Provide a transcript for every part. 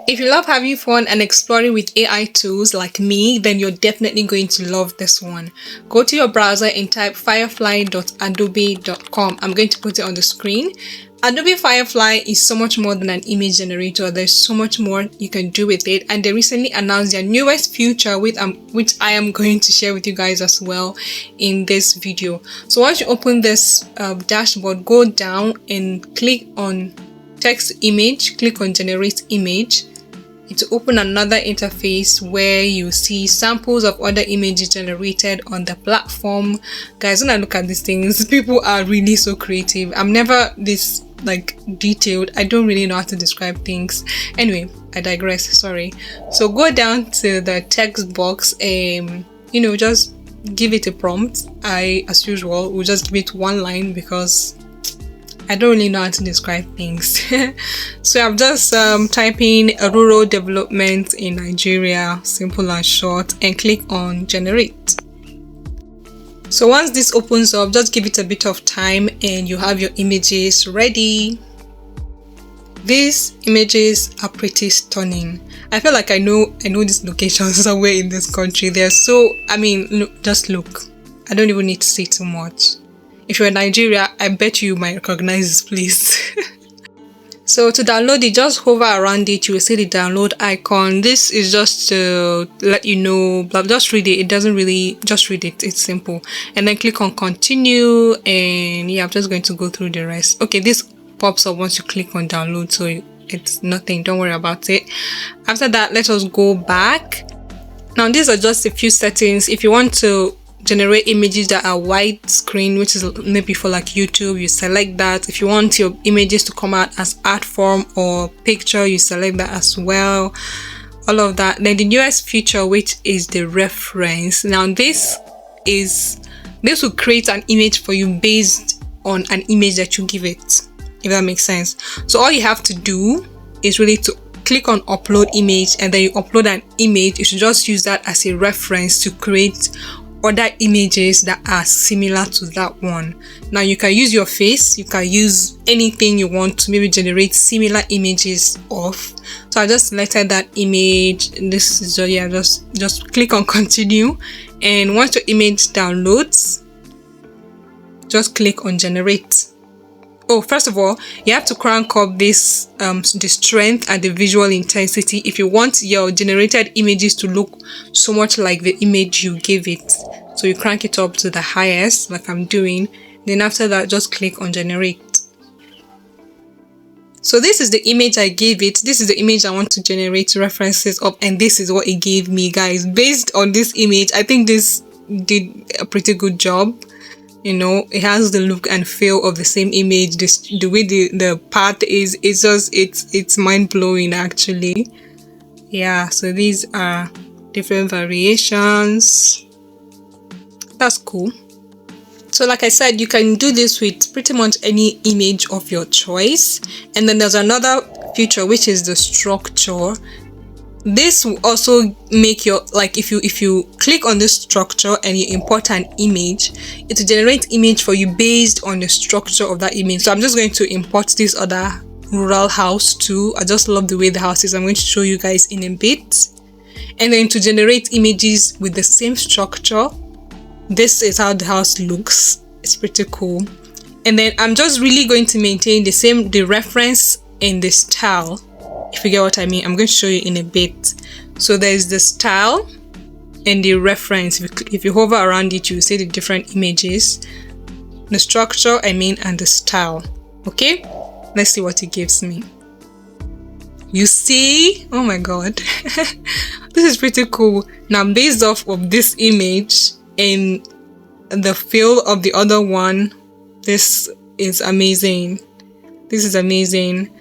If you love having fun and exploring with AI tools like me, then you're definitely going to love this one. Go to your browser and type firefly.adobe.com. I'm going to put it on the screen. Adobe Firefly is so much more than an image generator. There's so much more you can do with it, and they recently announced their newest feature which I am going to share with you guys as well in this video. So once you open this dashboard, go down and click on text image, click on generate image. It will open another interface where you see samples of other images generated on the platform. Guys, when I look at these things, people are really so creative. I'm never this detailed. I don't really know how to describe things. Anyway, I digress, sorry. So go down to the text box and just give it a prompt. As usual, will just give it one line because I don't really know how to describe things. So I'm just typing a rural development in Nigeria, simple and short, and click on generate. So once this opens up, just give it a bit of time and you have your images ready. These images are pretty stunning. I feel like I know this location somewhere in this country. They're so, just look. I don't even need to say too much. If you're in Nigeria, I bet you might recognize this place. So to download it, just hover around it. You will see the download icon. This is just to let you know, just read it. It doesn't really, just read it. It's simple. And then click on continue. And yeah, I'm just going to go through the rest. Okay, this pops up once you click on download. So it's nothing. Don't worry about it. After that, let us go back. Now, these are just a few settings. If you want to generate images that are widescreen, which is maybe for like YouTube, you select that. If you want your images to come out as art form or picture, you select that as well. All of that. Then the newest feature, which is the reference. Now this will create an image for you based on an image that you give it, if that makes sense. So all you have to do is really to click on upload image, and then you upload an image. You should just use that as a reference to create other images that are similar to that one. Now you can use your face, you can use anything you want to maybe generate similar images of. So I just selected that image. This is just click on continue, and once your image downloads, just click on generate. Oh, first of all, you have to crank up this the strength and the visual intensity if you want your generated images to look so much like the image you gave it. So you crank it up to the highest, like I'm doing. Then after that, just click on generate. So this is the image I gave it. This is the image I want to generate references of, and this is what it gave me, guys. Based on this image, I think this did a pretty good job. It has the look and feel of the same image. The way the path is, it's mind-blowing actually. Yeah, so these are different variations. That's cool. So like I said, you can do this with pretty much any image of your choice. And then there's another feature, which is the structure. This will also make your, if you click on this structure and you import an image, it will generate image for you based on the structure of that image. So I'm just going to import this other rural house too. I just love the way the house is. I'm going to show you guys in a bit. And then to generate images with the same structure, this is how the house looks. It's pretty cool. And then I'm just really going to maintain the reference and the style. If you get what I mean, I'm going to show you in a bit. So there's the style and the reference. If you hover around it, you will see the different images, the structure, and the style. Okay, let's see what it gives me. You see, oh my god, this is pretty cool. Now, based off of this image and the feel of the other one, this is amazing. This is amazing.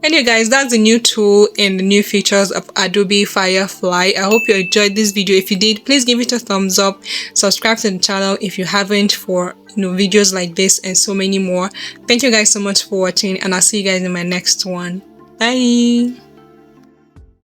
Anyway guys, that's the new tool and the new features of Adobe Firefly. I hope you enjoyed this video. If you did, please give it a thumbs up. Subscribe to the channel if you haven't, for videos like this and so many more. Thank you guys so much for watching, and I'll see you guys in my next one. Bye.